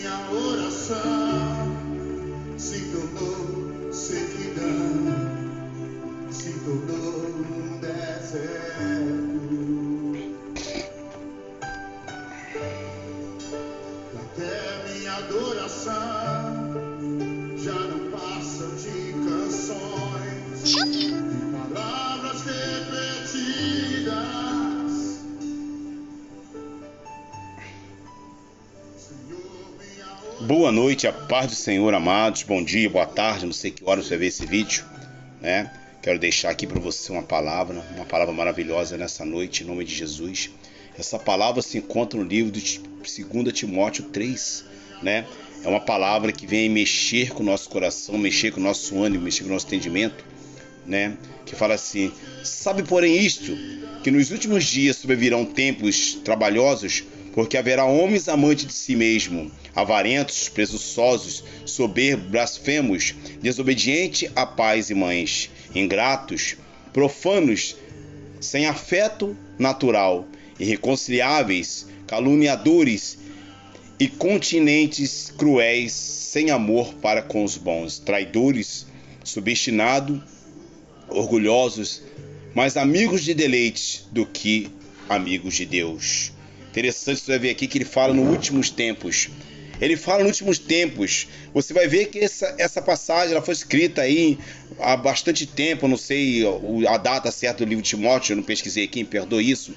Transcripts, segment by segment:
minha oração se tornou sequidão, se tornou um deserto. Até minha adoração já não passam de canções e palavras repetidas. Boa noite, a paz do Senhor, amados. Bom dia, boa tarde, não sei que hora você vai ver esse vídeo, né? Quero deixar aqui para você uma palavra maravilhosa nessa noite, em nome de Jesus. Essa palavra se encontra no livro de 2 Timóteo 3, né? É uma palavra que vem mexer com o nosso coração, mexer com o nosso ânimo, mexer com o nosso entendimento, né? Que fala assim: sabe, porém, isto, que nos últimos dias sobrevirão tempos trabalhosos, porque haverá homens amantes de si mesmo, avarentos, presunçosos, soberbos, blasfemos, desobedientes a pais e mães, ingratos, profanos, sem afeto natural, irreconciliáveis, caluniadores, incontinentes, cruéis, sem amor para com os bons, traidores, subestinados, orgulhosos, mais amigos de deleites do que amigos de Deus. Interessante você vai ver aqui que ele fala nos últimos tempos. Ele fala nos últimos tempos. Você vai ver que essa passagem ela foi escrita aí há bastante tempo. Eu não sei a data certa do livro de Timóteo, eu não pesquisei aqui, me perdoe isso.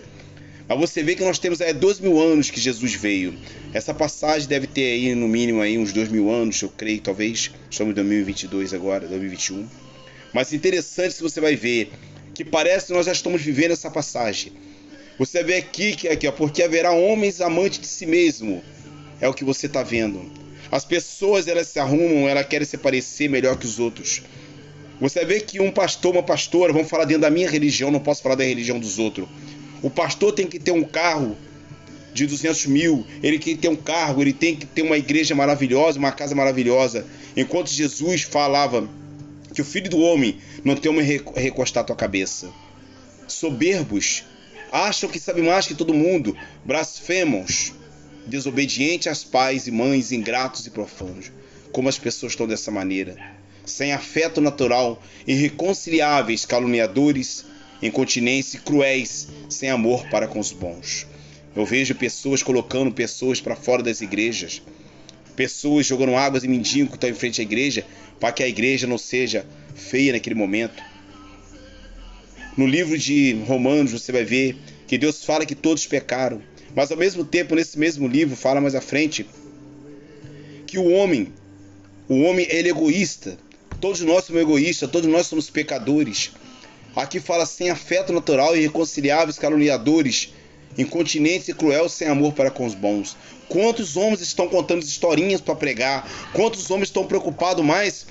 Mas você vê que nós temos 2.000 anos que Jesus veio. Essa passagem deve ter aí no mínimo aí uns 2.000 anos, eu creio, talvez. Estamos em 2022 agora, 2021. Mas interessante se você vai ver que parece que nós já estamos vivendo essa passagem. Você vê aqui, porque haverá homens amantes de si mesmo. É o que você está vendo. As pessoas, elas se arrumam, elas querem se parecer melhor que os outros. Você vê que um pastor, uma pastora, vamos falar dentro da minha religião, não posso falar da religião dos outros. O pastor tem que ter um carro de 200 mil, ele tem que ter um carro, ele tem que ter uma igreja maravilhosa, uma casa maravilhosa. Enquanto Jesus falava que o Filho do Homem não tem onde recostar a tua cabeça. Soberbos, acham que sabem mais que todo mundo, blasfemos, desobedientes aos pais e mães, ingratos e profanos. Como as pessoas estão dessa maneira, sem afeto natural, irreconciliáveis, caluniadores, incontinentes e cruéis, sem amor para com os bons. Eu vejo pessoas colocando pessoas para fora das igrejas, pessoas jogando águas e mendigos que estão em frente à igreja, para que a igreja não seja feia naquele momento. No livro de Romanos você vai ver que Deus fala que todos pecaram, mas ao mesmo tempo nesse mesmo livro fala mais à frente que o homem ele é egoísta. Todos nós somos egoístas, todos nós somos pecadores. Aqui fala sem afeto natural, irreconciliáveis, caluniadores, incontinentes e cruéis, sem amor para com os bons. Quantos homens estão contando historinhas para pregar? Quantos homens estão preocupados mais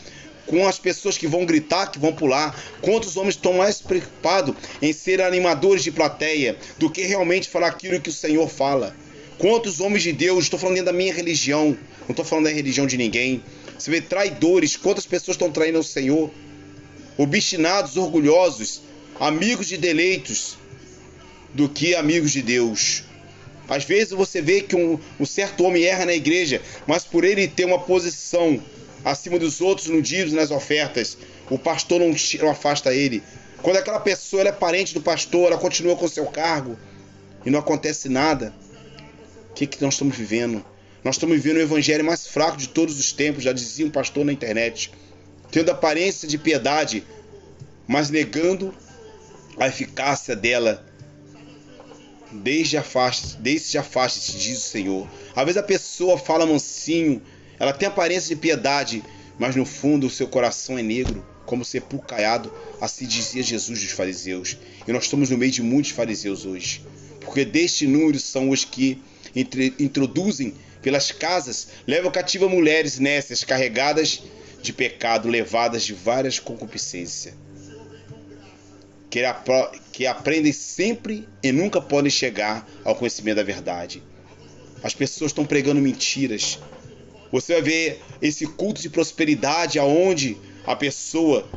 com as pessoas que vão gritar, que vão pular? Quantos homens estão mais preocupados em ser animadores de plateia do que realmente falar aquilo que o Senhor fala? Quantos homens de Deus, estou falando dentro da minha religião, não estou falando da religião de ninguém. Você vê traidores, quantas pessoas estão traindo o Senhor? Obstinados, orgulhosos, amigos de deleitos do que amigos de Deus. Às vezes você vê que um certo homem erra na igreja, mas por ele ter uma posição acima dos outros no dízimo e nas ofertas, o pastor não afasta ele. Quando aquela pessoa ela é parente do pastor, ela continua com seu cargo e não acontece nada. O que nós estamos vivendo? Nós estamos vivendo o evangelho mais fraco de todos os tempos, já dizia um pastor na internet, tendo aparência de piedade, mas negando a eficácia dela. Desde se afaste, diz o Senhor. Às vezes a pessoa fala mansinho, ela tem aparência de piedade, mas no fundo o seu coração é negro, como sepulcro caiado, assim dizia Jesus dos fariseus. E nós estamos no meio de muitos fariseus hoje, porque deste número são os que introduzem pelas casas, levam cativa mulheres nécias, carregadas de pecado, levadas de várias concupiscências, que aprendem sempre e nunca podem chegar ao conhecimento da verdade. As pessoas estão pregando mentiras. Você vai ver esse culto de prosperidade aonde a pessoa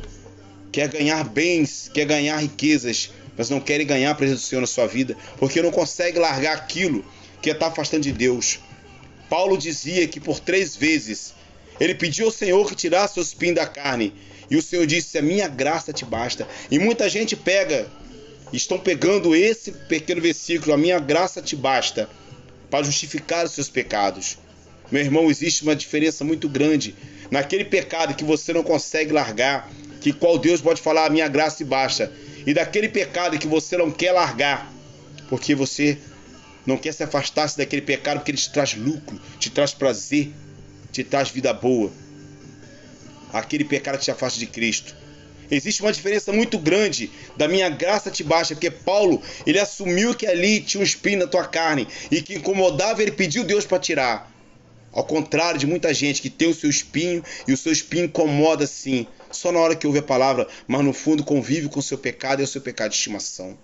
quer ganhar bens, quer ganhar riquezas, mas não quer ganhar a presença do Senhor na sua vida, porque não consegue largar aquilo que está afastando de Deus. Paulo dizia que por 3 vezes ele pediu ao Senhor que tirasse o espinho da carne. E o Senhor disse: a minha graça te basta. E muita gente estão pegando esse pequeno versículo, a minha graça te basta, para justificar os seus pecados. Meu irmão, existe uma diferença muito grande naquele pecado que você não consegue largar, que qual Deus pode falar, a minha graça te basta, e daquele pecado que você não quer largar, porque você não quer se afastar daquele pecado, porque ele te traz lucro, te traz prazer, te traz vida boa. Aquele pecado que te afasta de Cristo. Existe uma diferença muito grande da minha graça te basta, porque Paulo, ele assumiu que ali tinha um espinho na tua carne e que incomodava, ele pediu Deus para tirar. Ao contrário de muita gente que tem o seu espinho e o seu espinho incomoda sim, só na hora que ouve a palavra, mas no fundo convive com o seu pecado e é o seu pecado de estimação.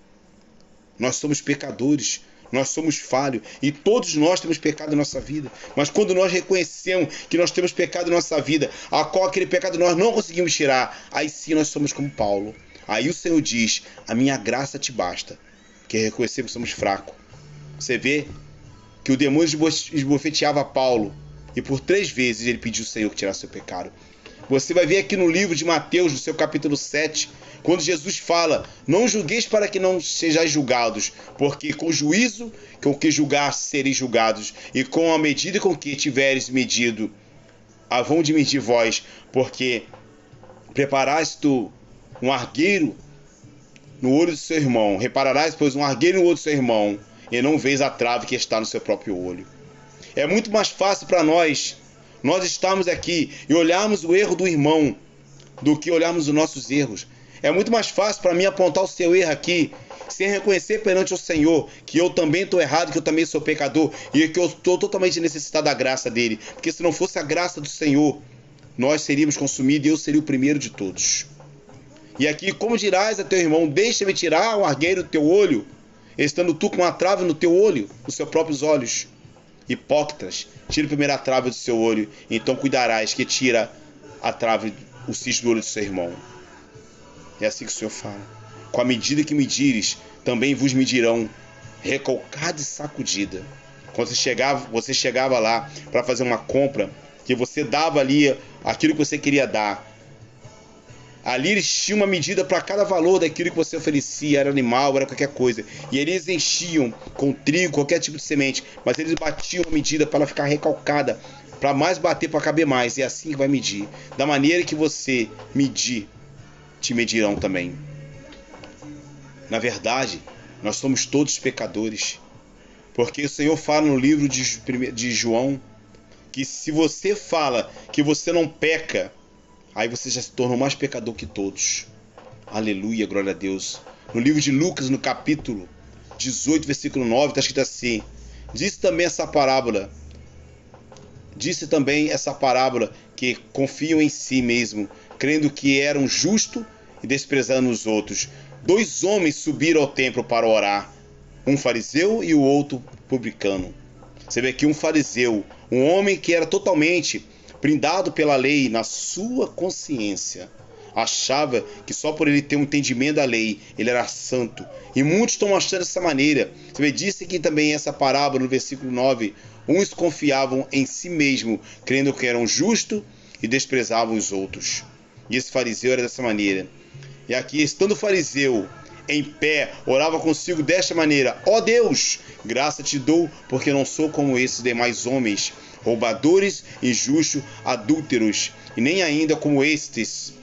Nós somos pecadores. Nós somos falhos e todos nós temos pecado em nossa vida. Mas quando nós reconhecemos que nós temos pecado em nossa vida, a qual aquele pecado nós não conseguimos tirar, aí sim nós somos como Paulo. Aí o Senhor diz: a minha graça te basta. Que reconhecer que somos fracos. Você vê que o demônio esbofeteava Paulo e por 3 vezes ele pediu ao Senhor que tirasse seu pecado. Você vai ver aqui no livro de Mateus, no seu capítulo 7, quando Jesus fala: não julgueis para que não sejais julgados, porque com o juízo com que julgar sereis julgados, e com a medida com que tiveres medido, havão de medir vós, porque preparás tu um argueiro no olho do seu irmão, repararás, pois, um argueiro no olho do seu irmão, e não vês a trave que está no seu próprio olho. É muito mais fácil para nós estarmos aqui e olharmos o erro do irmão do que olharmos os nossos erros. É muito mais fácil para mim apontar o seu erro aqui, sem reconhecer perante o Senhor que eu também estou errado, que eu também sou pecador e que eu estou totalmente necessitado da graça dele. Porque se não fosse a graça do Senhor, nós seríamos consumidos e eu seria o primeiro de todos. E aqui, como dirás a teu irmão: deixa-me tirar o argueiro do teu olho, estando tu com uma trave no teu olho, nos seus próprios olhos? Hipócritas, tira primeiro a trave do seu olho, então cuidarás que tira a trave, o cisco do olho do seu irmão. É assim que o Senhor fala: com a medida que medires, também vos medirão, recalcada e sacudida. Quando você chegava lá para fazer uma compra, que você dava ali aquilo que você queria dar. Ali eles tinham uma medida para cada valor daquilo que você oferecia, era animal, era qualquer coisa. E eles enchiam com trigo, qualquer tipo de semente, mas eles batiam a medida para ela ficar recalcada, para mais bater, para caber mais. E é assim que vai medir. Da maneira que você medir, te medirão também. Na verdade, nós somos todos pecadores. Porque o Senhor fala no livro de João que se você fala que você não peca, aí você já se tornou mais pecador que todos. Aleluia, glória a Deus. No livro de Lucas, no capítulo 18, versículo 9, está escrito assim: disse também essa parábola que confiam em si mesmo, crendo que eram justos e desprezando os outros. 2 homens subiram ao templo para orar, um fariseu e o outro publicano. Você vê aqui um fariseu, um homem que era totalmente brindado pela lei na sua consciência. Achava que só por ele ter um entendimento da lei, ele era santo. E muitos estão achando dessa maneira. Você vê, disse aqui também essa parábola no versículo 9. Uns confiavam em si mesmo, crendo que eram justos e desprezavam os outros. E esse fariseu era dessa maneira. E aqui, estando o fariseu em pé, orava consigo desta maneira: ó Deus, graça te dou, porque não sou como esses demais homens, roubadores, injustos, adúlteros, e nem ainda como esse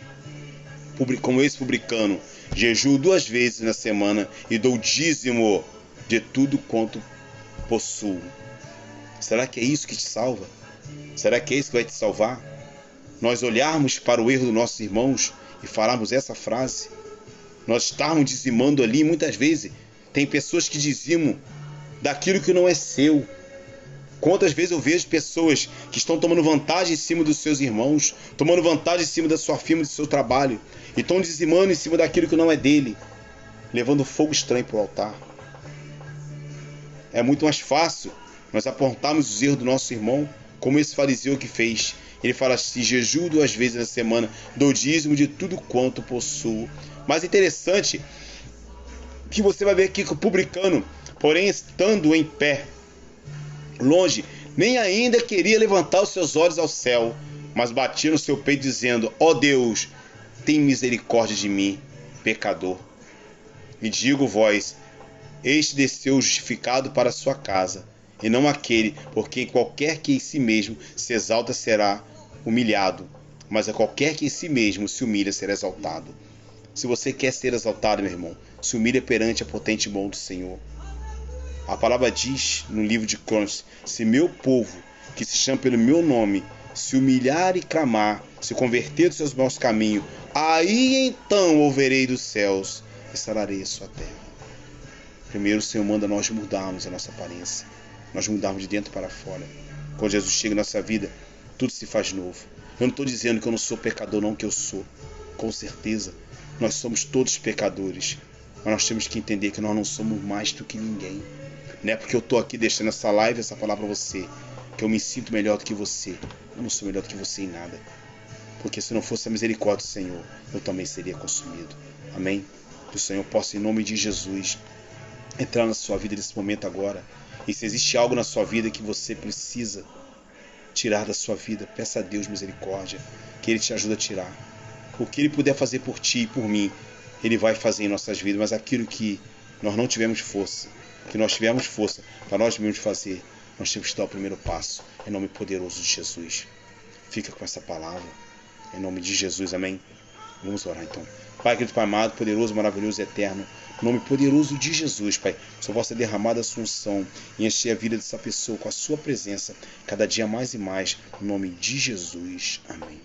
publicano. Jejuo 2 vezes na semana e dou dízimo de tudo quanto possuo. Será que é isso que te salva? Será que é isso que vai te salvar? Nós olharmos para o erro dos nossos irmãos e falarmos essa frase? Nós estarmos dizimando ali, muitas vezes tem pessoas que dizimam daquilo que não é seu. Quantas vezes eu vejo pessoas que estão tomando vantagem em cima dos seus irmãos, tomando vantagem em cima da sua firma, do seu trabalho, e estão dizimando em cima daquilo que não é dele, levando fogo estranho para o altar. É muito mais fácil nós apontarmos os erros do nosso irmão, como esse fariseu que fez. Ele fala assim: jejuo 2 vezes na semana, dou dízimo de tudo quanto possuo. Mas interessante que você vai ver aqui que o publicano, porém estando em pé, longe, nem ainda queria levantar os seus olhos ao céu, mas batia no seu peito dizendo: ó Deus, tem misericórdia de mim, pecador. E digo-vos, este desceu justificado para a sua casa, e não aquele, porque qualquer que em si mesmo se exalta será humilhado, mas a qualquer que em si mesmo se humilha será exaltado. Se você quer ser exaltado, meu irmão, se humilha perante a potente mão do Senhor. A palavra diz no livro de Crônicas: se meu povo, que se chama pelo meu nome, se humilhar e clamar, se converter dos seus maus caminhos, aí então ouvirei dos céus e sararei a sua terra. Primeiro o Senhor manda nós mudarmos a nossa aparência, nós mudarmos de dentro para fora. Quando Jesus chega em nossa vida, tudo se faz novo. Eu não estou dizendo que eu não sou pecador, não, que eu sou. Com certeza, nós somos todos pecadores, mas nós temos que entender que nós não somos mais do que ninguém. Não é porque eu estou aqui deixando essa live, essa palavra para você, que eu me sinto melhor do que você. Eu não sou melhor do que você em nada. Porque se não fosse a misericórdia do Senhor, eu também seria consumido. Amém? Que o Senhor possa, em nome de Jesus, entrar na sua vida nesse momento agora. E se existe algo na sua vida que você precisa tirar da sua vida, peça a Deus misericórdia, que Ele te ajude a tirar. O que Ele puder fazer por ti e por mim, Ele vai fazer em nossas vidas. Mas aquilo que nós não tivemos força, que nós tivemos força para nós mesmos fazer, nós temos que dar o primeiro passo, em nome poderoso de Jesus. Fica com essa palavra, em nome de Jesus, amém? Vamos orar então. Pai, querido Pai amado, poderoso, maravilhoso e eterno, em nome poderoso de Jesus, Pai, só vossa derramada sua unção e encher a vida dessa pessoa com a sua presença, cada dia mais e mais, em nome de Jesus, amém.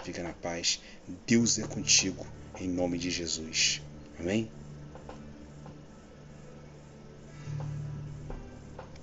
Fica na paz, Deus é contigo, em nome de Jesus, amém?